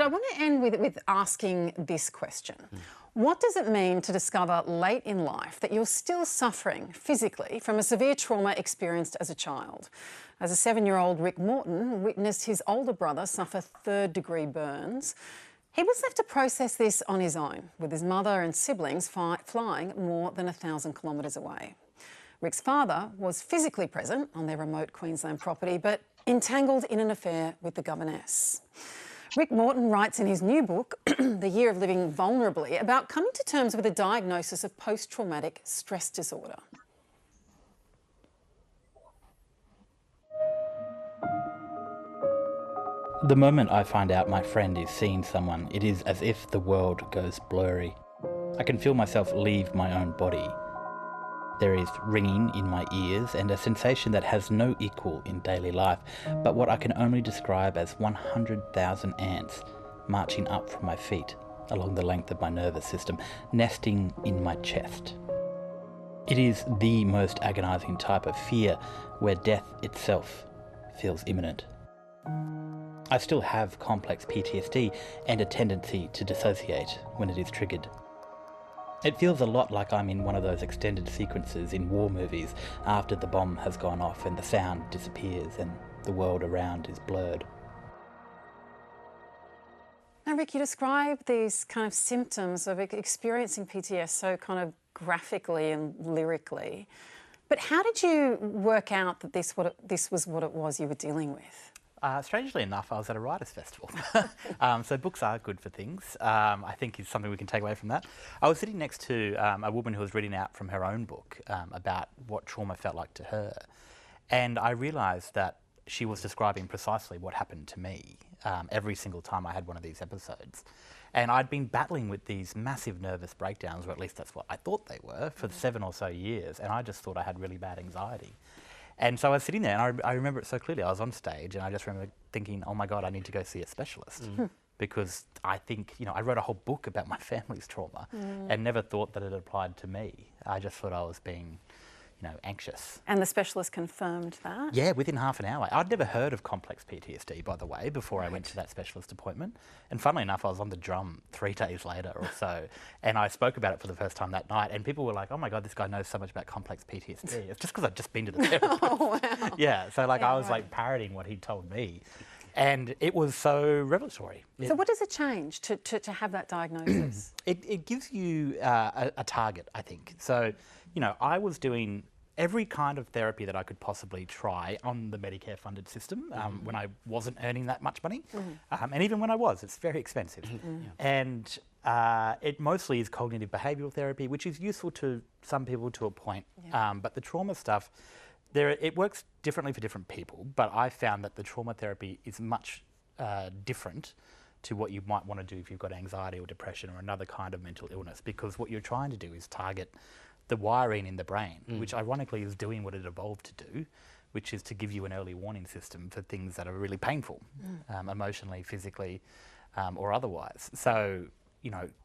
I want to end with asking this question. What does it mean to discover late in life that you're still suffering physically from a severe trauma experienced as a child? As a 7-year-old, Rick Morton witnessed his older brother suffer third-degree burns. He was left to process this on his own, with his mother and siblings flying more than 1,000 kilometres away. Rick's father was physically present on their remote Queensland property, but entangled in an affair with the governess. Rick Morton writes in his new book, The Year of Living Vulnerably, about coming to terms with a diagnosis of post-traumatic stress disorder. The moment I find out my friend is seeing someone, it is as if the world goes blurry. I can feel myself leave my own body. There is ringing in my ears and a sensation that has no equal in daily life, but what I can only describe as 100,000 ants marching up from my feet along the length of my nervous system, nesting in my chest. It is the most agonising type of fear where death itself feels imminent. I still have complex PTSD and a tendency to dissociate when it is triggered. It feels a lot like I'm in one of those extended sequences in war movies after the bomb has gone off and the sound disappears and the world around is blurred. Now, Rick, you describe these kind of symptoms of experiencing PTSD so kind of graphically and lyrically. But how did you work out that this was what it was you were dealing with? Strangely enough, I was at a writers' festival. So books are good for things, I think is something we can take away from that. I was sitting next to a woman who was reading out from her own book about what trauma felt like to her. And I realised that she was describing precisely what happened to me every single time I had one of these episodes. And I'd been battling with these massive nervous breakdowns, or at least that's what I thought they were, for 7 or so years. And I just thought I had really bad anxiety. And so I was sitting there, and I remember it so clearly. I was on stage, and I just remember thinking, oh my God, I need to go see a specialist. Because I think, I wrote a whole book about my family's trauma and never thought that it applied to me. I just thought I was being, anxious. And the specialist confirmed that? Yeah, within half an hour. I'd never heard of complex PTSD, by the way, before I went to that specialist appointment. And funnily enough, I was on the drum 3 days later or so, and I spoke about it for the first time that night, and people were like, oh my God, this guy knows so much about complex PTSD. It's just because I'd just been to the therapist. Oh, wow. Yeah, so I was like parroting what he'd told me. And it was so revelatory. So what does it change to have that diagnosis? It gives you a target, I think. So, I was doing every kind of therapy that I could possibly try on the Medicare-funded system when I wasn't earning that much money. And even when I was, it's very expensive. And it mostly is cognitive behavioural therapy, which is useful to some people to a point. But the trauma stuff, it works differently for different people, but I found that the trauma therapy is much different to what you might want to do if you've got anxiety or depression or another kind of mental illness, because what you're trying to do is target the wiring in the brain, which ironically is doing what it evolved to do, which is to give you an early warning system for things that are really painful, emotionally, physically, or otherwise. So,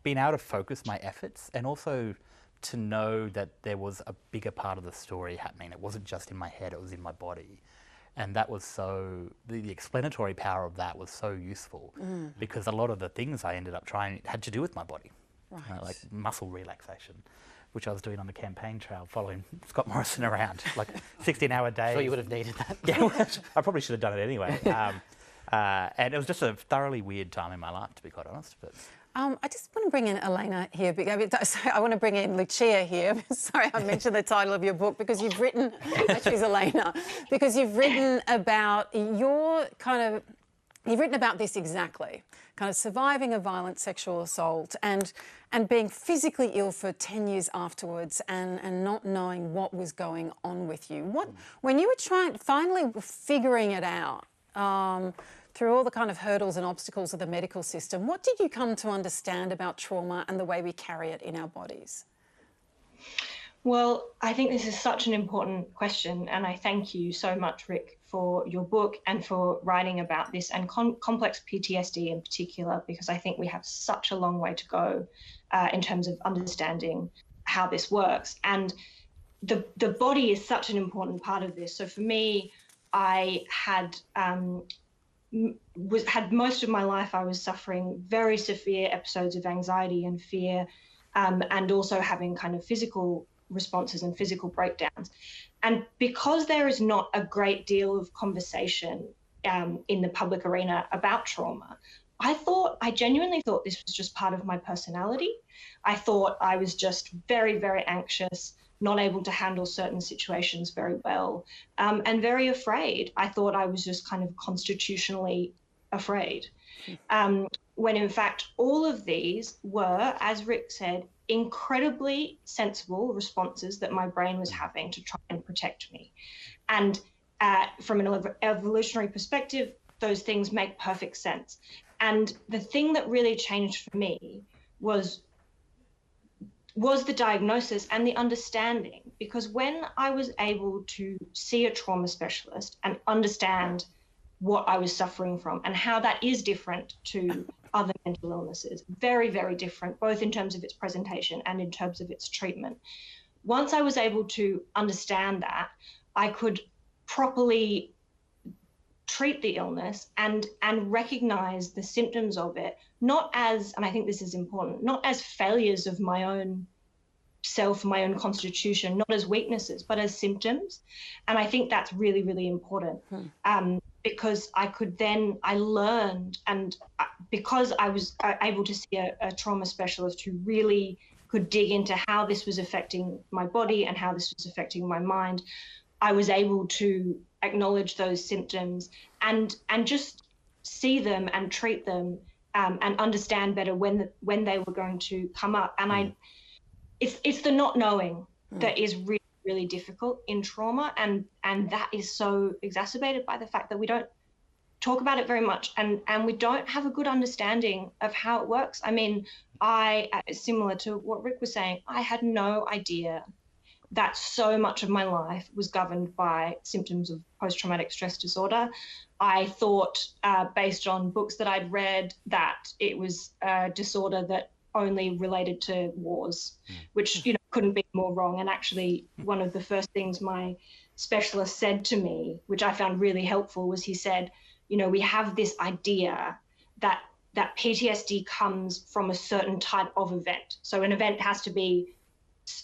being able to focus my efforts and also to know that there was a bigger part of the story happening. It wasn't just in my head, it was in my body. And that was the explanatory power of that was so useful because a lot of the things I ended up trying had to do with my body, like muscle relaxation, which I was doing on the campaign trail following Scott Morrison around, like 16-hour days. So you would have needed that. Yeah, I probably should have done it anyway. And it was just a thoroughly weird time in my life, to be quite honest. But I just want to bring in Elena here. I want to bring in Lucia here. Sorry, I mentioned the title of your book because you've written, she's Elena, because you've written about you've written about this exactly, kind of surviving a violent sexual assault and being physically ill for 10 years afterwards and not knowing what was going on with you. When you were finally figuring it out, through all the kind of hurdles and obstacles of the medical system, what did you come to understand about trauma and the way we carry it in our bodies? Well, I think this is such an important question, and I thank you so much, Rick, for your book and for writing about this and complex PTSD in particular, because I think we have such a long way to go in terms of understanding how this works. And the body is such an important part of this. So for me, I had had most of my life, I was suffering very severe episodes of anxiety and fear, and also having kind of physical responses and physical breakdowns. And because there is not a great deal of conversation in the public arena about trauma, I genuinely thought this was just part of my personality. I thought I was just very, very anxious, not able to handle certain situations very well, and very afraid. I thought I was just kind of constitutionally afraid. When in fact, all of these were, as Rick said, incredibly sensible responses that my brain was having to try and protect me. And from an evolutionary perspective, those things make perfect sense. And the thing that really changed for me was the diagnosis and the understanding, because when I was able to see a trauma specialist and understand what I was suffering from and how that is different to other mental illnesses, very, very different, both in terms of its presentation and in terms of its treatment. Once I was able to understand that, I could properly treat the illness and recognize the symptoms of it, not as, and I think this is important, not as failures of my own self, my own constitution, not as weaknesses, but as symptoms. And I think that's really, really important. Because I learned, and because I was able to see a trauma specialist who really could dig into how this was affecting my body and how this was affecting my mind, I was able to acknowledge those symptoms and just see them and treat them, and understand better when they were going to come up. And it's the not knowing that is really, really difficult in trauma, and that is so exacerbated by the fact that we don't talk about it very much, and we don't have a good understanding of how it works. I mean, similar to what Rick was saying, I had no idea that so much of my life was governed by symptoms of post-traumatic stress disorder. I thought, based on books that I'd read, that it was a disorder that only related to wars, which couldn't be more wrong. And actually, one of the first things my specialist said to me, which I found really helpful, was he said, we have this idea that PTSD comes from a certain type of event. So an event has to be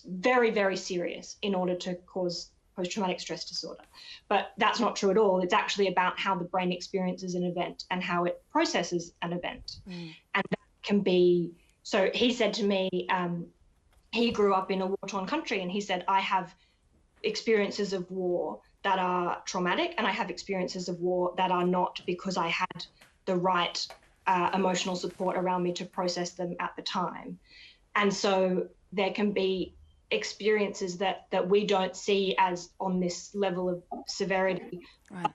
very, very serious in order to cause post-traumatic stress disorder. But that's not true at all. It's actually about how the brain experiences an event and how it processes an event. And that can be, so he said to me, he grew up in a war-torn country, and he said, I have experiences of war that are traumatic, and I have experiences of war that are not, because I had the right emotional support around me to process them at the time. And so there can be experiences that we don't see as on this level of severity,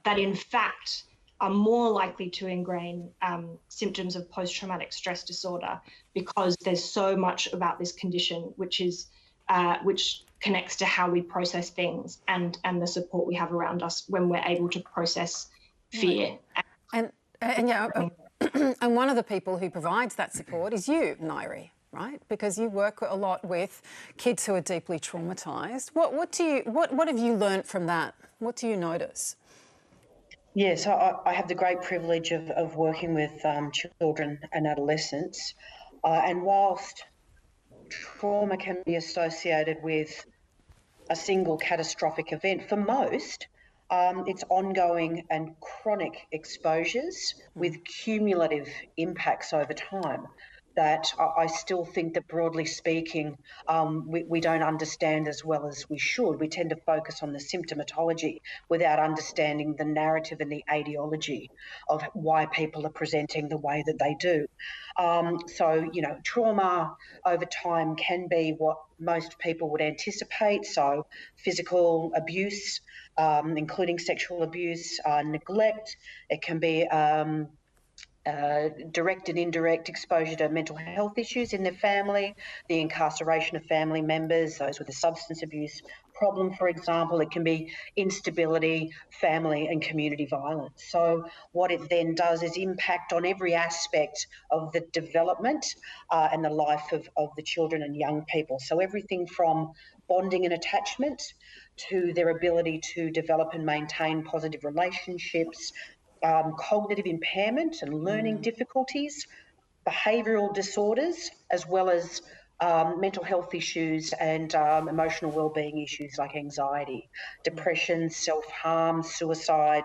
that in fact are more likely to ingrain symptoms of post-traumatic stress disorder, because there's so much about this condition which connects to how we process things and the support we have around us when we're able to process fear. And one of the people who provides that support is you, Ngiare, right? Because you work a lot with kids who are deeply traumatised. What have you learnt from that? What do you notice? Yes, I have the great privilege of working with children and adolescents, and whilst trauma can be associated with a single catastrophic event, for most, it's ongoing and chronic exposures with cumulative impacts over time that I still think that, broadly speaking, we don't understand as well as we should. We tend to focus on the symptomatology without understanding the narrative and the ideology of why people are presenting the way that they do. So, trauma over time can be what most people would anticipate. So physical abuse, including sexual abuse, neglect. It can be direct and indirect exposure to mental health issues in their family, the incarceration of family members, those with a substance abuse problem, for example. It can be instability, family and community violence. So what it then does is impact on every aspect of the development and the life of the children and young people. So everything from bonding and attachment to their ability to develop and maintain positive relationships, cognitive impairment and learning difficulties, behavioural disorders, as well as mental health issues and emotional wellbeing issues like anxiety, depression, self-harm, suicide,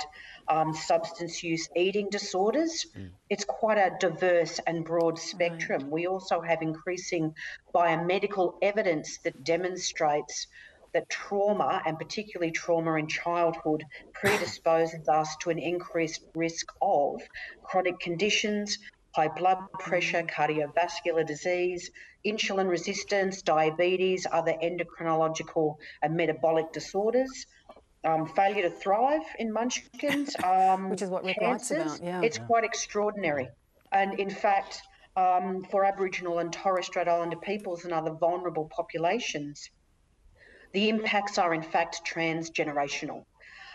substance use, eating disorders. It's quite a diverse and broad spectrum. Right. We also have increasing biomedical evidence that demonstrates that trauma, and particularly trauma in childhood, predisposes us to an increased risk of chronic conditions, high blood pressure, cardiovascular disease, insulin resistance, diabetes, other endocrinological and metabolic disorders, failure to thrive in munchkins, which is what Rick writes about. Yeah, it's quite extraordinary. And in fact, for Aboriginal and Torres Strait Islander peoples and other vulnerable populations, the impacts are in fact transgenerational.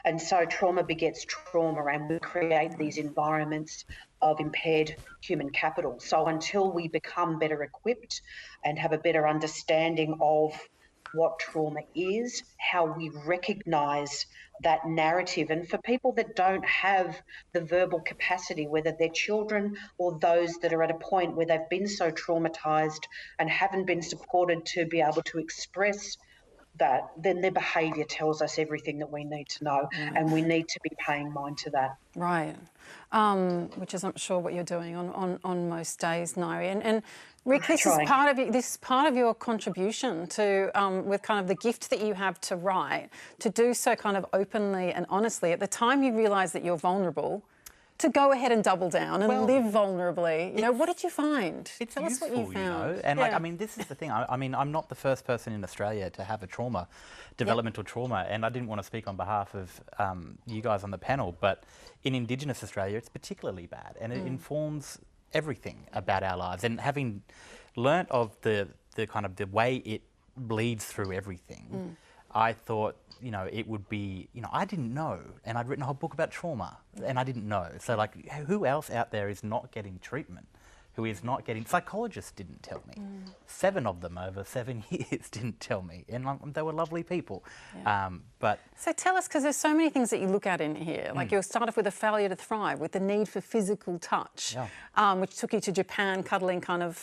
And so trauma begets trauma, and we create these environments of impaired human capital. So until we become better equipped and have a better understanding of what trauma is, how we recognise that narrative, and for people that don't have the verbal capacity, whether they're children or those that are at a point where they've been so traumatised and haven't been supported to be able to express that, then their behaviour tells us everything that we need to know, and we need to be paying mind to that. Right, which is, I'm sure, what you're doing on most days, Ngiare. And Rick, this is part of your contribution to, with kind of the gift that you have to write, to do so kind of openly and honestly at the time you realise that you're vulnerable, to go ahead and double down and live vulnerably. You know, what did you find? Tell us what you found. You know? And like, I mean, this is the thing. I mean, I'm not the first person in Australia to have a trauma, developmental trauma, and I didn't want to speak on behalf of you guys on the panel, but in Indigenous Australia, it's particularly bad, and it informs everything about our lives. And having learnt of the kind of the way it bleeds through everything, I thought, you know, it would be, you know, I didn't know, and I'd written a whole book about trauma, and I didn't know. So, like, who else out there is not getting treatment? Who is not getting... Psychologists didn't tell me. 7 of them over 7 years didn't tell me, and they were lovely people. But so tell us, because there's so many things that you look at in here. Like you'll start off with a failure to thrive, with the need for physical touch, which took you to Japan, cuddling kind of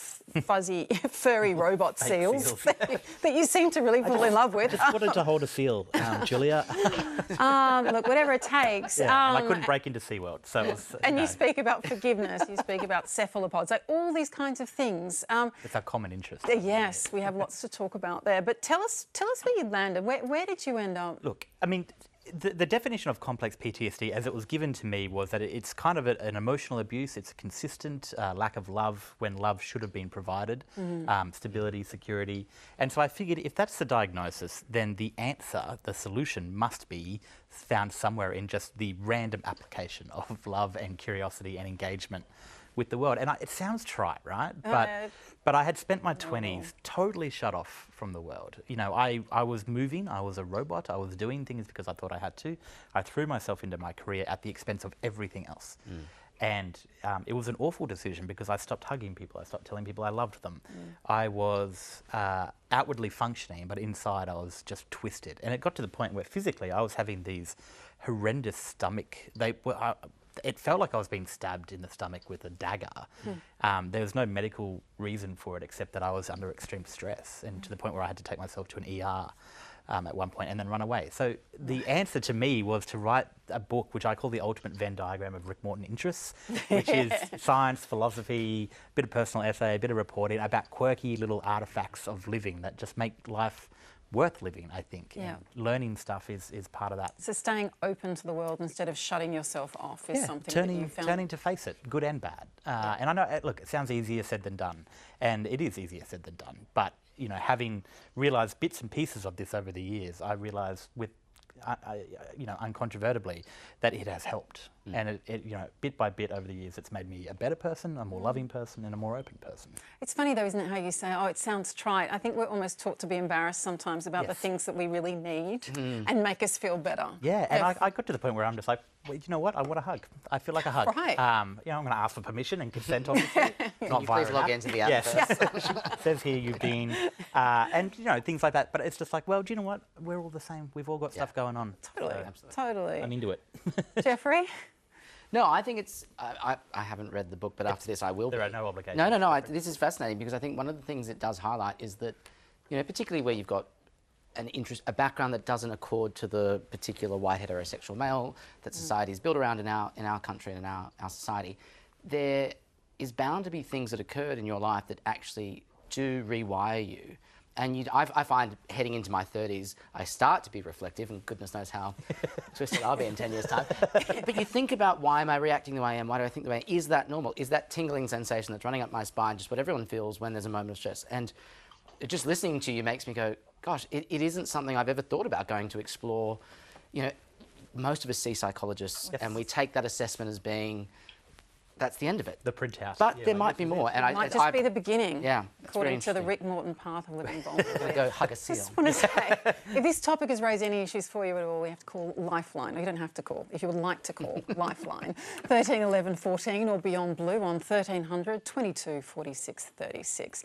fuzzy, furry robot seals that you seem to really fall in love with. I just wanted to hold a seal, Julia. Look, whatever it takes. And I couldn't break into SeaWorld, so it was... And you speak about forgiveness, you speak about cephalopods, like all these kinds of things. It's our common interest. Yes, we have lots to talk about there. But tell us where you landed. Where did you end up? Look, I mean, the definition of complex PTSD, as it was given to me, was that it's kind of an emotional abuse. It's a consistent lack of love when love should have been provided, stability, security. And so I figured if that's the diagnosis, then the answer, the solution, must be found somewhere in just the random application of love and curiosity and engagement with the world. And it sounds trite, right? But I had spent my 20s totally shut off from the world. You know, I was moving, I was a robot, I was doing things because I thought I had to. I threw myself into my career at the expense of everything else. And it was an awful decision because I stopped hugging people, I stopped telling people I loved them. I was outwardly functioning, but inside I was just twisted. And it got to the point where physically I was having these horrendous stomach... It felt like I was being stabbed in the stomach with a dagger. There was no medical reason for it except that I was under extreme stress, and to the point where I had to take myself to an ER at one point and then run away. So the answer to me was to write a book which I call the ultimate Venn diagram of Rick Morton interests, which is science, philosophy, a bit of personal essay, a bit of reporting about quirky little artefacts of living that just make life worth living, I think. And learning stuff is part of that. So staying open to the world instead of shutting yourself off is something that you found. Turning to face it, good and bad. And I know, look, it sounds easier said than done, and it is easier said than done. But, you know, having realised bits and pieces of this over the years, I realised with, you know, uncontrovertibly, that it has helped. And it, you know, bit by bit over the years, it's made me a better person, a more loving person, and a more open person. It's funny though, isn't it, how you say, oh, it sounds trite. I think we're almost taught to be embarrassed sometimes about the things that we really need and make us feel better. Yeah, and I got to the point where I'm just like, well, you know what, I want a hug. I feel like a hug. Right. You know, I'm going to ask for permission and consent, obviously. Not please log into the app. Yes. It says here you've been, and, you know, things like that. But it's just like, well, do you know what, we're all the same. We've all got stuff going on. Totally, so totally. I'm into it. Geoffrey? No, I think it's. I haven't read the book, but after this, I will. There are no obligations. No. This is fascinating because I think one of the things it does highlight is that, particularly where you've got a background that doesn't accord to the particular white heterosexual male that society is built around in our country and in our society, there is bound to be things that occurred in your life that actually do rewire you. And I find heading into my 30s, I start to be reflective, and goodness knows how twisted I'll be in 10 years' time. But you think about, why am I reacting the way I am? Why do I think the way I am? Is that normal? Is that tingling sensation that's running up my spine just what everyone feels when there's a moment of stress? And just listening to you makes me go, gosh, it isn't something I've ever thought about going to explore. Most of us see psychologists, and we take that assessment as being, that's the end of it. The printout. But there might be more. And it might just be the beginning, yeah, according to the Rick Morton path of living vulnerably. I'm going to go hug a seal. I just want to say, if this topic has raised any issues for you at all, we have to call Lifeline. You don't have to call. If you would like to call, Lifeline. 13 11 14 or Beyond Blue on 1300 22 46 36.